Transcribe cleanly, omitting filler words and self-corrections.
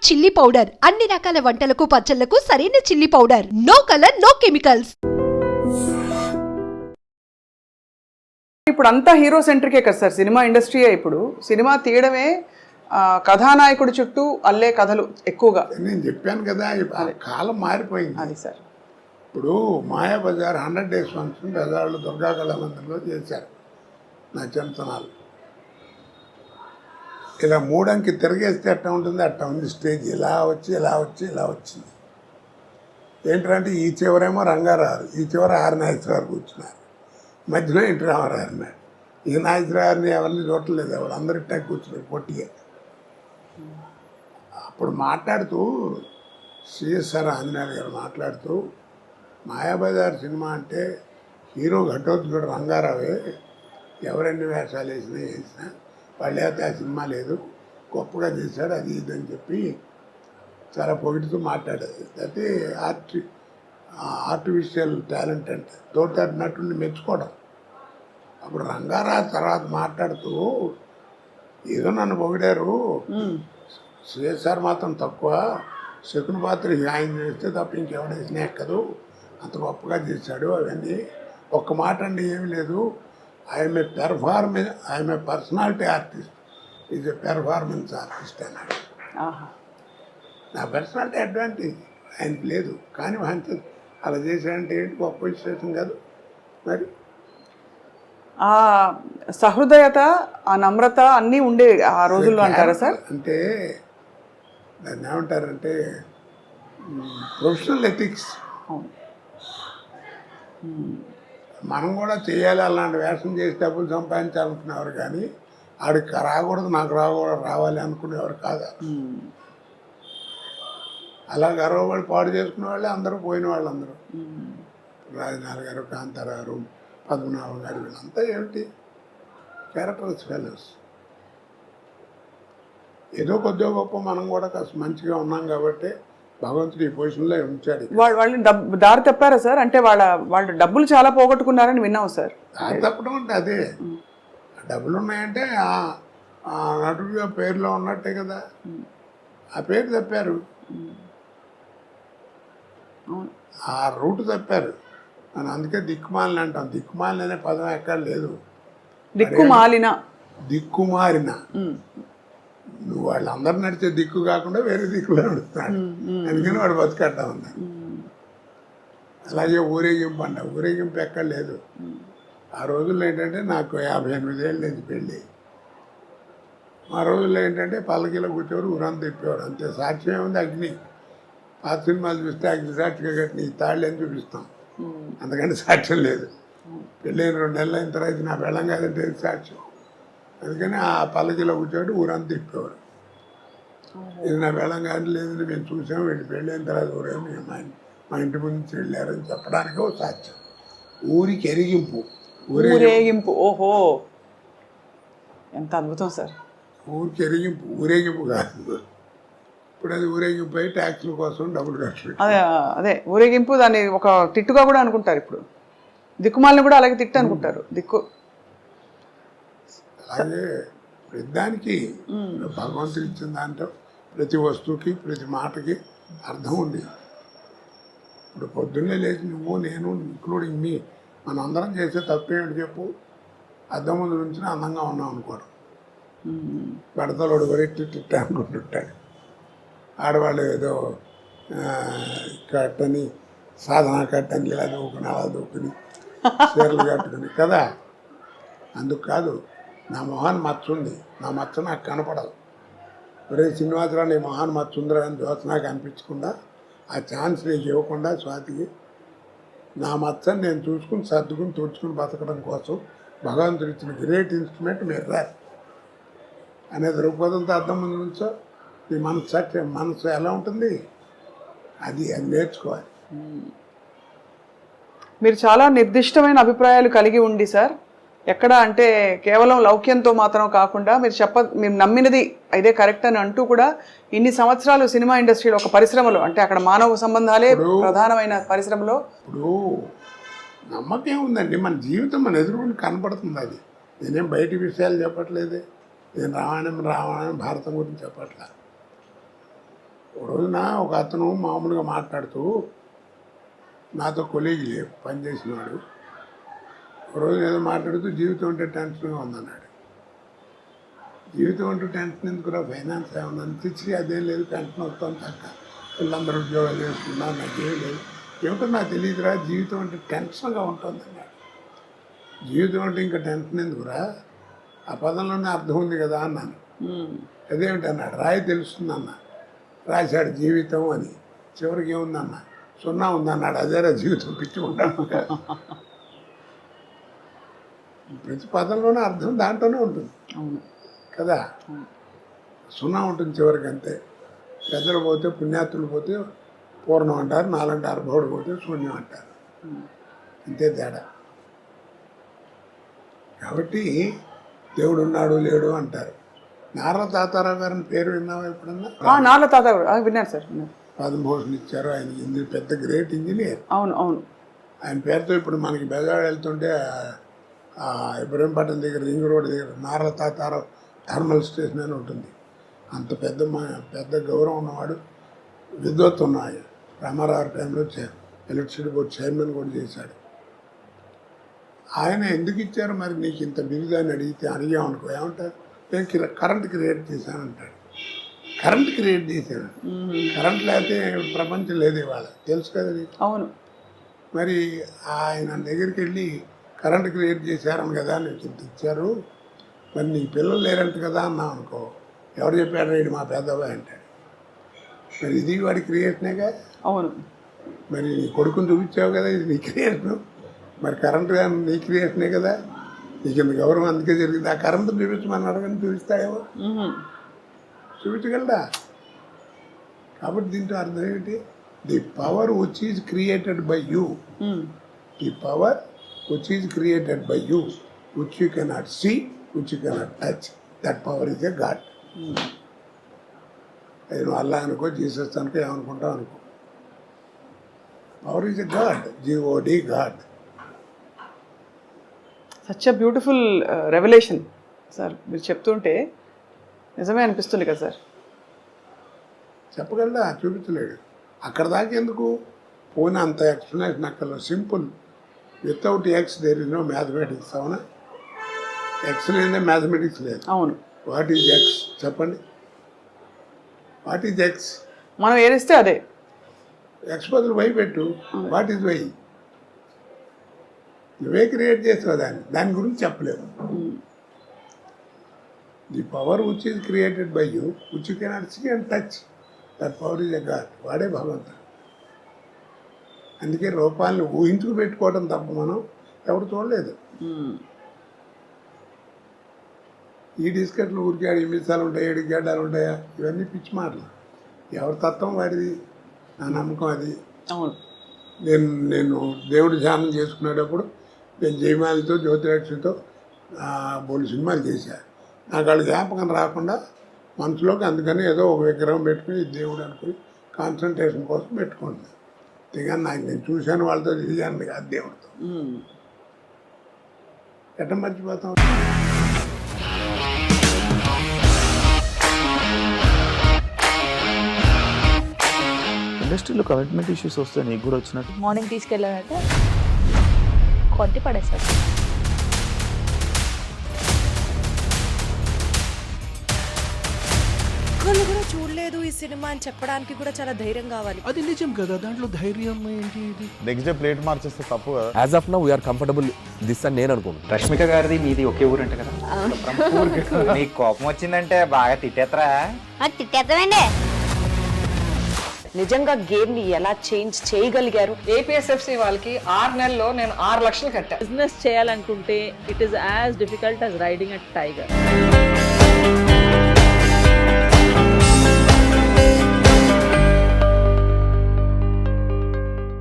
Chilli powder అన్ని రకాల వంటలకు పచ్చళ్లకు సరైన chilli powder. No colour no chemicals. ఇప్పుడు అంతా హీరో సెంట్రికే కదా సార్, సినిమా ఇండస్ట్రీయే. ఇప్పుడు సినిమా తీయడమే కథానాయకుడి చుట్టూ అల్లే కథలు ఎక్కువగా. నేను చెప్పాను కదా, కాలం మారిపోయింది. అది సార్, ఇప్పుడు మాయాబజార్ 100 days ఫంక్షన్ బజార్లో దుర్గా కళామందిరంలో చేశారు నా చిన్నతనాలు. ఇలా 3 అంకి తిరిగేస్తే అట్టా ఉంటుంది, అట్టా ఉంది స్టేజ్. ఇలా వచ్చి ఇలా వచ్చి ఇలా వచ్చింది. ఏంటంటే ఈ చివరేమో రంగారావు, ఈ చివర ఆర్ నాగేశ్వరరావు కూర్చున్నారు, మధ్యలో ఇంటి రామారావు అన్నారు. ఈ నాగేశ్వరరావుని ఎవరిని చూడలేదు, ఎవరు అందరి టైం కూర్చున్నారు పొట్టిగా. అప్పుడు మాట్లాడుతూ సిఎస్ఆర్ ఆంజనేయులు గారు మాట్లాడుతూ, మాయాబజార్ సినిమా అంటే హీరో ఘటోత్కచుడు రంగారావే, ఎవరెన్ని వేషాలు వేసినా వాళ్ళు అయితే ఆ సినిమా లేదు, గొప్పగా చేశాడు, అది ఇది అని చెప్పి చాలా పొగిడుతూ మాట్లాడేది. అయితే ఆర్టిఫిషియల్ టాలెంట్ అంటే తోటి నటుడిని మెచ్చుకోవడం. అప్పుడు రంగారావు తర్వాత మాట్లాడుతూ, ఏదో నన్ను పొగిడారు, సిఎస్ఆర్ మాత్రం తక్కువ, శకుని పాత్ర ఆయన చేస్తే తప్ప ఇంకెవడ వేసినా ఎక్కదు, అంత గొప్పగా చేశాడు అవన్నీ. ఒక్క మాట అండి ఏమీ లేదు, I'm a personality artist, is a performance artist అన్నాడు. నా పర్సనాలిటీ అడ్వాంటేజ్ ఆయనకి లేదు, కానీ ఆయన అలా చేశాడంటే ఏంటి, గొప్ప విశేషం కాదు. మరి ఆ సహృదయత, ఆ నమ్రత అన్నీ ఉండే ఆ రోజుల్లో అంటారా సార్? అంటే దాన్ని ఏమంటారంటే ప్రొఫెషనల్ ఎథిక్స్. మనం కూడా చేయాలి, అలాంటి వేషం చేసి డబ్బులు సంపాదించాలనుకునేవారు, కానీ ఆడికి రాకూడదు నాకు రావాలి అనుకునేవారు కాదు. అలా గర్వపడి పాడు చేసుకునే వాళ్ళే అందరూ, పోయిన వాళ్ళందరూ. రాజనాథ్ గారు, కాంతారావు, పద్మనాభం గారు, వీళ్ళంతా ఏమిటి క్యారెక్టర్స్ ఫెలోస్. ఏదో కొద్దిగా గొప్ప మనం కూడా కాస్త మంచిగా ఉన్నాం కాబట్టి భగవంతుడు ఈ పొజిషన్లో ఉంచాడు. వాళ్ళు దారి తప్పారా సార్? అంటే వాళ్ళు డబ్బులు చాలా పోగొట్టుకున్నారని విన్నాం సార్. దారి తప్పడం అంటే అదే, డబ్బులు ఉన్నాయంటే ఆ నటుడిగా పేరులో ఉన్నట్టే కదా, ఆ పేరు తప్పారు, ఆ రూట్ తప్పారు. మనం అందుకే దిక్కుమాలిన అంటాం. దిక్కుమాలిన అనే పదం ఎక్కడ లేదు. దిక్కుమారిన నువ్వు వాళ్ళందరూ నడిచే దిక్కు కాకుండా వేరే దిక్కులో నడుస్తున్నాడు, అందుకని వాడు బతికట్టా ఉన్నాడు. అలాగే ఊరేగింపు అంట, ఊరేగింపు ఎక్కడ లేదు. ఆ రోజుల్లో ఏంటంటే నాకు 58 ఏళ్ళు లేదు పెళ్ళి. ఆ రోజుల్లో ఏంటంటే పల్లకీలో కూర్చోరు, ఊరంతా తిప్పేవారు, అంతే. సాక్ష్యం ఏముంది, అగ్ని. పాత సినిమాలు చూస్తే అగ్ని సాక్షిగా కట్టిన ఈ తాళ్ళు అని చూపిస్తాం, అందుకని సాక్ష్యం లేదు. పెళ్ళైన 2 నెలలు అయిన తర్వాత నా వెళ్ళం కాదంటే సాక్ష్యం. అందుకని ఆ పల్లకీలో కూర్చోబెట్టి ఊరంతా తిప్పేవారు. ఇది నా వెళ్ళం కాదు, లేదని మేము చూసాము, వీళ్ళు పెళ్ళైన తర్వాత ఊరేమి మా ఇంటి ముందు నుంచి వెళ్ళారని చెప్పడానికి ఒక సాక్ష్యం. ఊరికి ఎరిగింపు, ఊరేగింపు. ఓహో, ఎంత అద్భుతం సార్. ఊరికి ఎరిగింపు, ఊరేగింపు కాదు. ఇప్పుడు అది ఊరేగింపు అయి ట్యాక్సుల కోసం డబ్బులు ఖర్చు. అదే ఊరేగింపు, దాన్ని ఒక తిట్టుగా కూడా అనుకుంటారు. ఇప్పుడు దిక్కుమాలని కూడా అలాగే తిట్టు అనుకుంటారు. అలాగే ప్రతిదానికి భగవంతుడు ఇచ్చిన దాంట్లో ప్రతి వస్తువుకి ప్రతి మాటకి అర్థం ఉంది. ఇప్పుడు పొద్దున్నే లేచి నువ్వు నేను ఇంక్లూడింగ్ మీ మనందరం చేసే తప్పేమిటి చెప్పు, అద్దం ముందు నుంచి అందంగా ఉన్నాం అనుకోవడం. బడతలోడు వరెట్టి అనుకుంటుంటాడు. ఆడవాళ్ళు ఏదో కట్టని సాధన కట్టని ఇలా దూకుని అలా దూకుని చీరలు కట్టుకుని కదా. అందుకు కాదు, నా మొహాన్ని మచ్చ ఉంది, నా మచ్చ నాకు కనపడదు. ఒరే శ్రీనివాసరావు నీ మొహాన్ని మచ్చ ఉందిరా అని దోశ నాకు అనిపించకుండా, ఆ ఛాన్స్ నీకు ఇవ్వకుండా స్వాతికి, నా మచ్చని నేను చూసుకుని సర్దుకుని తుడుచుకుని బతకడం కోసం భగవంతుడు ఇచ్చిన గ్రేట్ ఇన్స్ట్రుమెంట్ మీరు రారు అనే దృక్పథంతో అర్థం ముందు నుంచో ఈ మనసు ఎలా ఉంటుంది, అది నేర్చుకోవాలి. మీరు చాలా నిర్దిష్టమైన అభిప్రాయాలు కలిగి ఉండి సార్, ఎక్కడ అంటే కేవలం లౌక్యంతో మాత్రం కాకుండా మీరు నమ్మినది ఇదే కరెక్ట్ అని అంటూ కూడా ఇన్ని సంవత్సరాలు సినిమా ఇండస్ట్రీలో ఒక పరిశ్రమలో, అంటే అక్కడ మానవ సంబంధాలే ప్రధానమైన పరిశ్రమలో ఇప్పుడు నమ్మకం ఉందండి. మన జీవితం మన ఎదురుకుండా కనపడుతుంది. అది నేనేం బయటి విషయాలు చెప్పట్లేదే, నేను రామాయణం భారతం గురించి చెప్పట్లా. ఒక రోజున ఒక అతను మామూలుగా మాట్లాడుతూ నాతో కొలీగ్ లేవు పనిచేసినవాడు, ఒక రోజు ఏదో మాట్లాడుతూ జీవితం అంటే టెన్షన్గా ఉందన్నాడు. జీవితం అంటూ టెన్షన్ ఎందుకురా, ఫైనాన్స్ ఏమన్నా తెచ్చి అదేం లేదు, టెన్షన్ వస్తాను తక్క, పిల్లలందరూ ఉద్యోగాలు చేసుకున్నారు, నాకేం లేదు, ఏమిటో నాకు తెలియదురా, జీవితం అంటే టెన్షన్గా ఉంటుంది అన్నాడు. జీవితం అంటే ఇంకా టెన్షన్ ఎందుకురా, ఆ పదంలోనే అర్థం ఉంది కదా అన్నాను. అదేమిటి అన్నాడు, రాయి తెలుస్తుంది అన్న. రాశాడు జీవితం అని, చివరికి ఏముందన్న, 0 ఉందన్నాడు. అదేరా జీవితం, పిచ్చుకుంటాను. ప్రతి పదంలోనే అర్థం దాంట్లోనే ఉంటుంది కదా. 0 ఉంటుంది చివరికి, అంతే. పెద్దలు పోతే పుణ్యాత్తులు పోతే పూర్ణం అంటారు, నాలంటే అర్భవుడు పోతే శూన్యం అంటారు, అంతే తేడా. కాబట్టి దేవుడు ఉన్నాడు లేడు అంటారు. నారా తాతారావు గారిని పేరు విన్నావా ఎప్పుడన్నా? నార్ల తాత విన్నాను సార్, విన్నాను. పద్మభూషణ్ ఇచ్చారు ఆయన, పెద్ద గ్రేట్ ఇంజనీర్. అవును అవును. ఆయన పేరుతో ఇప్పుడు మనకి బెజవాడ వెళ్తుంటే ఇబ్రహీంపట్నం దగ్గర రింగ్ రోడ్ దగ్గర నారా తాతారావు థర్మల్ స్టేషన్ అని ఉంటుంది. అంత పెద్ద గౌరవం ఉన్నవాడు, విద్వత్ ఉన్నాడు. రామారావు టైంలో ఎలక్ట్రిసిటీ బోర్డు చైర్మన్ కూడా చేశాడు. ఆయన ఎందుకు ఇచ్చారు మరి నీకు ఇంత బిరుదు అని అడిగామనుకో, ఏమంటారు, నేను కరెంట్ క్రియేట్ చేశానంటాడు. కరెంట్ క్రియేట్ చేశాను, కరెంట్ లేకపోతే ప్రపంచం లేదు ఇవాళ, తెలుసు కదా నీకు. అవును. మరి ఆయన దగ్గరికి వెళ్ళి కరెంట్ క్రియేట్ చేశారని కదా నీకు ఇంత ఇచ్చారు, మరి నీ పిల్లలు లేరంట కదా అన్నావు అనుకో, ఎవరు చెప్పాడు రేడు మా పెద్దబాయ్ అంటాడు. మరి ఇది వాడి క్రియేషనేగా. అవును. మరి నీ కొడుకుని చూపించావు కదా, ఇది నీ క్రియేషను. మరి కరెంట్ కానీ నీ క్రియేషనే కదా, నీకు ఇంత గౌరవం అందుకే జరిగింది. ఆ కరెంట్ చూపించమని అడగని చూపిస్తాడేమో, చూపించగలడా? కాబట్టి దీంట్లో అర్థం ఏంటి, the power which is created by you, the power which is created by you, which you cannot see, which you cannot touch, that power is a god. అది నువ్వు అల్లా అనుకో, జీసస్ అనుకో, ఏమనుకుంటావు అనుకో, power is a god, G O D god. Such a beautiful revolution sir, మీరు చెప్తుంటే నిజమే అనిపిస్తుంది కదా సార్. చెప్పగలడా? చూపించలేడు. అక్కడ దాకా ఎందుకు పోనీ అంత ఎక్స్ప్లెనేషన్ అక్కడ simple. Without x there is no mathematics. అవునా? ఎక్స్ లేదే మ్యాథమెటిక్స్ లేదు. అవును. వాట్ ఈజ్ ఎక్స్ చెప్పండి, వాట్ ఈజ్ ఎక్స్? మనం ఏదిస్తే అదే. ఎక్స్ బదులు వై పెట్టు, వాట్ ఈజ్ వై? నువ్వే క్రియేట్ చేసావు దాని గురించి చెప్పలేవు. The power which is created by you, which you cannot see and touch, that power is a god. వాడే భగవంతుడు. అందుకే రూపాలను ఊహించుకు పెట్టుకోవడం తప్ప మనం ఎవరు చూడలేదు. ఈ డిస్కట్లు ఊరికే 8 నిమిషాలు ఉంటాయి, 7 గడ్డాలు ఉంటాయా, ఇవన్నీ పిచ్చి మాటలు. ఎవరి తత్వం వాడిది, నా నమ్మకం అది. అవును. నేను దేవుడి ధ్యానం చేసుకునేటప్పుడు నేను జయమాలితో జ్యోతిలక్ష్మితో బోలు సినిమాలు చేశాను. నాకు వాళ్ళ జ్ఞాపకం రాకుండా మనసులోకి, అందుకని ఏదో ఒక విగ్రహం పెట్టుకుని దేవుడు అనుకుని కాన్సన్ట్రేషన్ కోసం పెట్టుకుంటున్నాను. అంతేగాని నాకు నేను చూశాను వాళ్ళతో తిరిగాను కాదు దేవుడితో. ఎట్ట మర్చిపోతాం? ఇండస్ట్రీలో కమిట్మెంట్ ఇష్యూస్ వస్తాయి, నీకు కూడా వచ్చినట్టు. మార్నింగ్ తీసుకెళ్ళానంటే కొట్టి పడేస్తారు. ఒక్కళ్ళు కూడా చూడలేదు ఈ సినిమా అని చెప్పడానికి కూడా చాలా ధైర్యం కావాలి. అది నిజం కదా, దాంట్లో ధైర్యం ఏంటి? ఇది నెక్స్ట్ డే ప్లేట్ మార్చేస్తే తప్పు కదా. As of now we are comfortable this అని నేను అనుకుంటున్నాను. రష్మిక గారిది మీది ఒకే ఊరు అంట కదా. నీకు కోపం వచ్చిందంటే బాగా తిట్టేత్తరా? తిట్టేద్దామండి. నిజంగా గేమ్ ని ఎలా చేంజ్ చేయగలిగారు? ఏపీఎస్ఎఫ్సి వాళ్ళకి 6 నెలల్లో నేను 6 లక్షలు కట్టా. బిజినెస్ చేయాలనుకుంటే it is as difficult as riding a tiger.